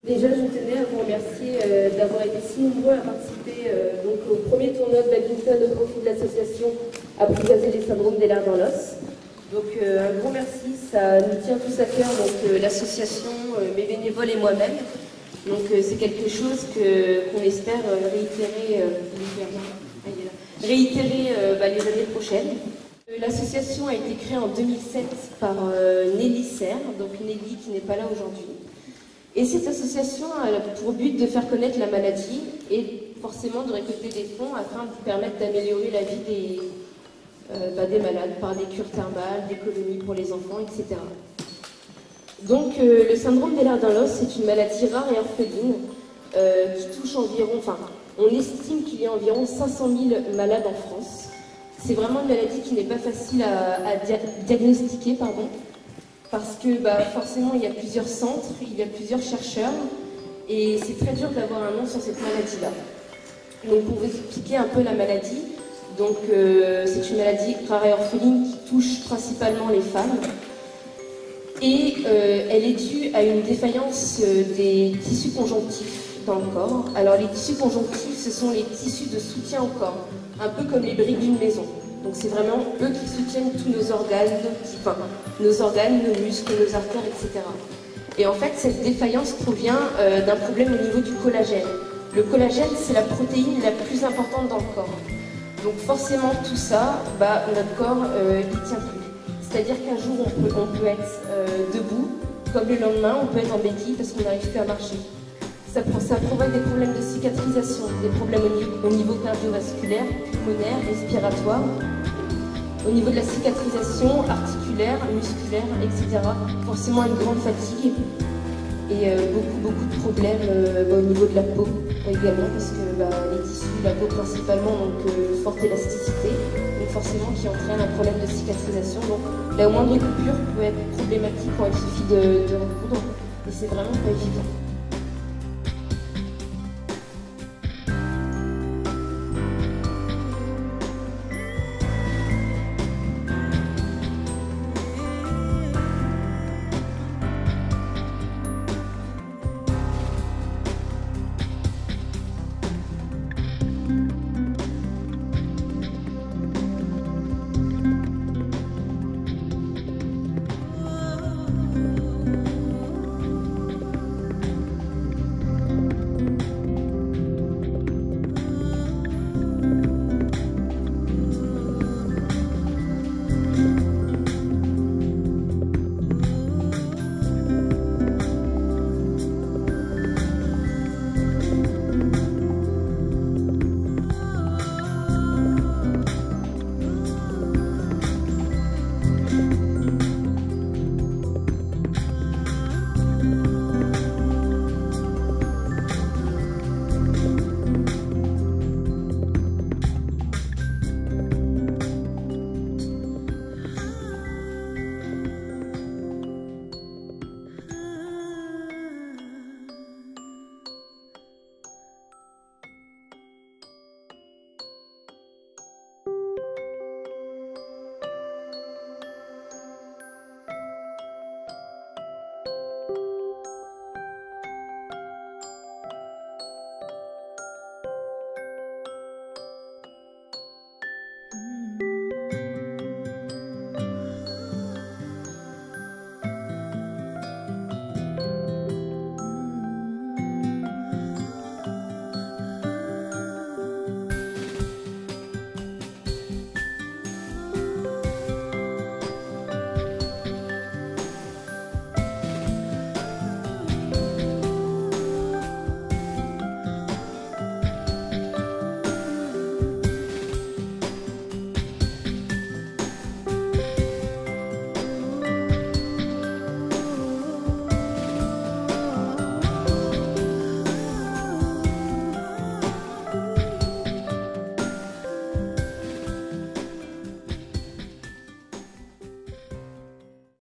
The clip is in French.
Déjà, je tenais à vous remercier d'avoir été si nombreux à participer donc, au premier tournoi de badminton au profit de l'association Apprivoiser les syndromes des nerfs dans l'os. Donc un gros merci, ça nous tient tous à cœur, donc l'association, mes bénévoles et moi-même. Donc c'est quelque chose qu'on espère réitérer les années prochaines. L'association a été créée en 2007 par Nelly Serre, donc Nelly qui n'est pas là aujourd'hui. Et cette association a pour but de faire connaître la maladie et forcément de récolter des fonds afin de permettre d'améliorer la vie des malades par des cures thermales, des colonies pour les enfants, etc. Donc le syndrome des nerfs dans l'os, c'est une maladie rare et orpheline qui touche environ, on estime qu'il y a environ 500 000 malades en France. C'est vraiment une maladie qui n'est pas facile à diagnostiquer, parce que forcément il y a plusieurs centres, il y a plusieurs chercheurs, et c'est très dur d'avoir un nom sur cette maladie-là. Donc pour vous expliquer un peu la maladie, donc c'est une maladie rare et orpheline qui touche principalement les femmes, et elle est due à une défaillance des tissus conjonctifs dans le corps. Alors les tissus conjonctifs, ce sont les tissus de soutien au corps, un peu comme les briques d'une maison. Donc c'est vraiment eux qui soutiennent tous nos organes, nos muscles, nos artères, etc. Et en fait, cette défaillance provient d'un problème au niveau du collagène. Le collagène, c'est la protéine la plus importante dans le corps. Donc forcément, tout ça, notre corps, il tient plus. C'est-à-dire qu'un jour, on peut être debout, comme le lendemain, on peut être en béquille parce qu'on n'arrive plus à marcher. Ça provoque des problèmes de cicatrisation, des problèmes au niveau cardiovasculaire, pulmonaire, respiratoire, au niveau de la cicatrisation articulaire, musculaire, etc. Forcément une grande fatigue et beaucoup de problèmes au niveau de la peau également, parce que les tissus, la peau principalement, donc forte élasticité, donc forcément qui entraîne un problème de cicatrisation. Donc la moindre coupure peut être problématique quand il suffit de recoudre, et c'est vraiment pas évident.